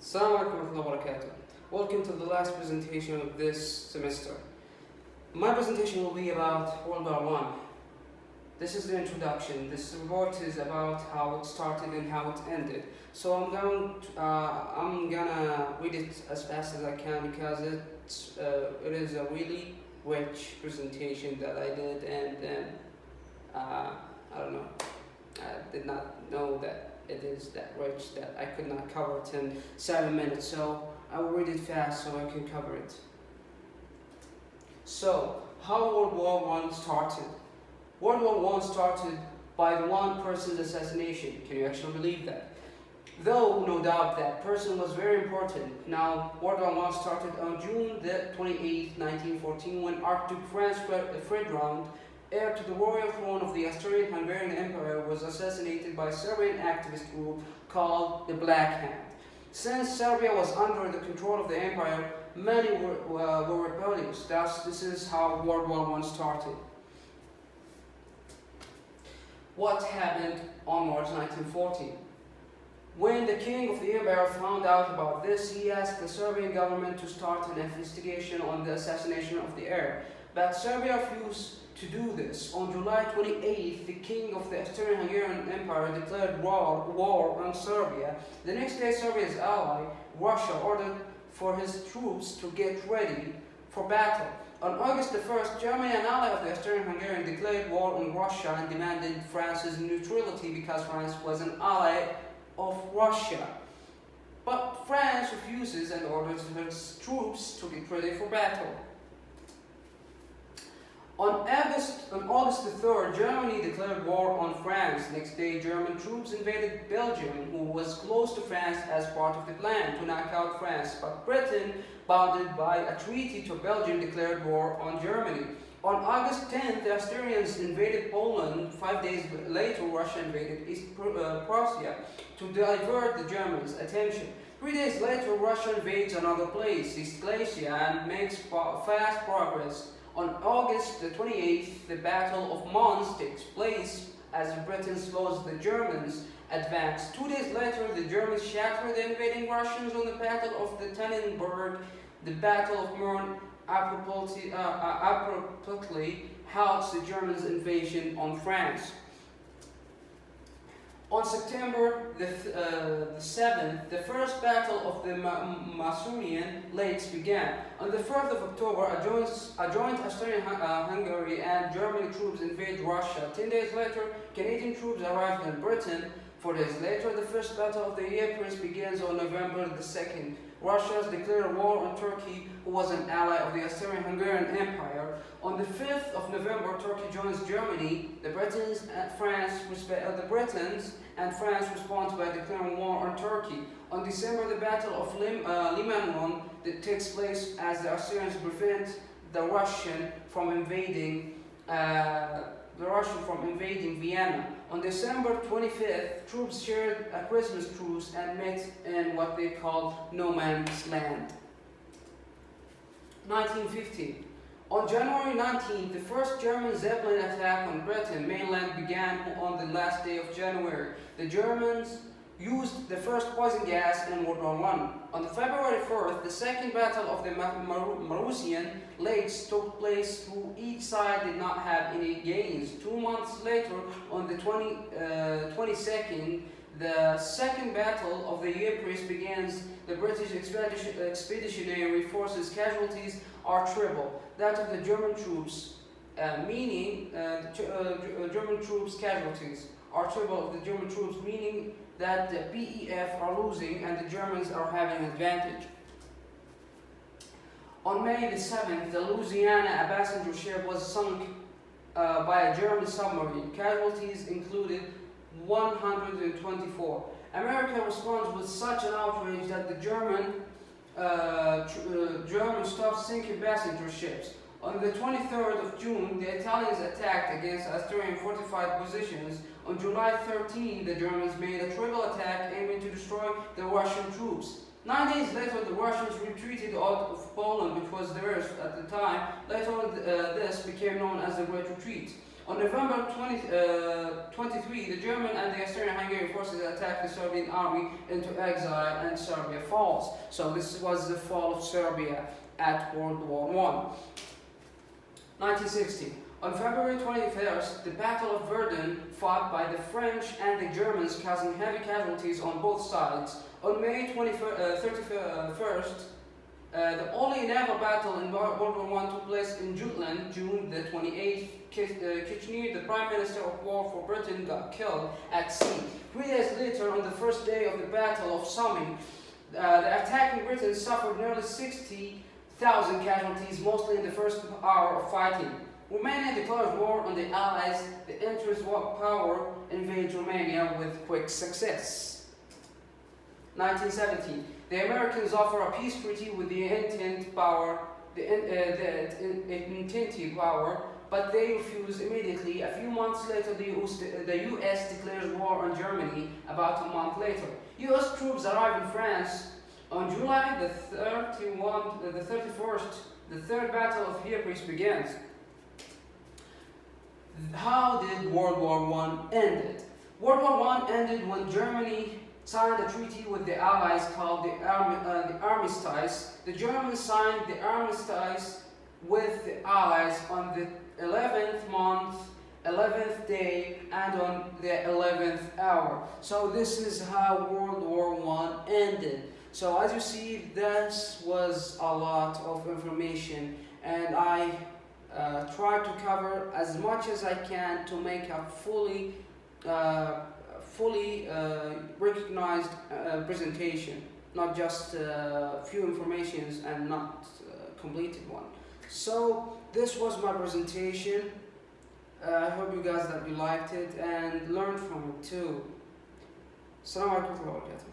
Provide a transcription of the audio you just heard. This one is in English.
Assalamu alaikum wa rahmatullahi wa barakatuh. Welcome to the last presentation of this semester. My presentation will be about World War One. This is the introduction. This report is about how it started and how it ended. So I'm gonna read it as fast as I can because it is a really rich presentation that I did, and then I don't know. I did not know that it is that rich that I could not cover it in 7 minutes. So I will read it fast so I can cover it. So, how World War One started? World War One started by the one person's assassination. Can you actually believe that? Though no doubt that person was very important. Now, World War One started on June the 28th, 1914, when Archduke Franz Ferdinand, heir to the royal throne of the Austrian-Hungarian Empire, was assassinated by a Serbian activist group called the Black Hand. Since Serbia was under the control of the empire, many were rebellious. Thus, this is how World War One started. What happened on March 1914? When the king of the empire found out about this, he asked the Serbian government to start an investigation on the assassination of the heir. But Serbia refused to do this. On July 28th, the king of the Austrian-Hungarian Empire declared war on Serbia. The next day, Serbia's ally, Russia, ordered for his troops to get ready for battle. On August the 1st, Germany, an ally of the Austrian-Hungarian, declared war on Russia and demanded France's neutrality because France was an ally of Russia. But France refuses and orders its troops to get ready for battle. On August the 3rd, Germany declared war on France. Next day, German troops invaded Belgium, who was close to France, as part of the plan to knock out France. But Britain, bounded by a treaty to Belgium, declared war on Germany. On August 10th, the Austrians invaded Poland. 5 days later, Russia invaded East Prussia to divert the Germans' attention. 3 days later, Russia invades another place, East Galicia, and makes fast progress. On August the 28th, the Battle of Mons takes place as Britain slows the Germans' advance. 2 days later, the Germans shatter the invading Russians on the Battle of the Tannenberg. The Battle of Mons abruptly halts the Germans' invasion on France. On September the 7th, the first battle of the Masurian Lakes began. On the 4th of October, a joint Austrian-Hungary and German troops invade Russia. 10 days later, Canadian troops arrived in Britain. 4 days later, the first battle of the Ypres begins on November the 2nd. Russia has declared war on Turkey, who was an ally of the Austrian-Hungarian Empire. On the 5th of November, Turkey joins Germany. The Britons and France respond by declaring war on Turkey. On December, the Battle of Limanon that takes place as the Austrians prevent the Russian from invading Vienna. On December 25th, troops shared a Christmas truce and met in what they called no man's land. 1915. On January 19th, the first German Zeppelin attack on Britain mainland began on the last day of January. The Germans used the first poison gas in World War I. On February 4th, the second battle of the Marusian Lakes took place, though each side did not have any gains. 2 months later, on the 22nd, the second battle of the Ypres begins. The British expeditionary forces casualties are triple that of the German troops, meaning German troops casualties are triple of the German troops, meaning that the PEF are losing and the Germans are having an advantage. On May the 7th, the Louisiana, a passenger ship, was sunk by a German submarine. Casualties included 124. America responds with such an outrage that the Germans stopped sinking passenger ships. On the 23rd of June, the Italians attacked against Austrian fortified positions. On July 13, the Germans made a triple attack aiming to destroy the Russian troops. 9 days later, the Russians retreated out of Poland, which was theirs at the time. Later on, this became known as the Great Retreat. On November 23, the German and the Austrian-Hungarian forces attacked the Serbian army into exile and Serbia falls. So this was the fall of Serbia at World War I. 1960. On February 21st, the Battle of Verdun, fought by the French and the Germans, causing heavy casualties on both sides. On May 31st, the only naval battle in World War I took place in Jutland, June the 28th. Kitchener, the Prime Minister of War for Britain, got killed at sea. 3 days later, on the first day of the Battle of Somme, the attacking Britain suffered nearly 60,000 casualties, mostly in the first hour of fighting. Romania declared war on the Allies. The interest power invades Romania with quick success. 1917. The Americans offer a peace treaty with the Entente power, but they refuse immediately. A few months later, the US declares war on Germany. About a month later, US troops arrive in France. On July the 31st, the Third Battle of Ypres begins. How did World War I end? World War I ended when Germany signed a treaty with the Allies called the Armistice. The Germans signed the Armistice with the Allies on the 11th month, 11th day, and on the 11th hour. So this is how World War I ended. So as you see, this was a lot of information, and I try to cover as much as I can to make a fully recognized presentation, not just few informations and not completed one. So this was my presentation. I hope you guys that you liked it and learned from it too. Assalamu alaikum wa rahmatullahi wa barakatuh.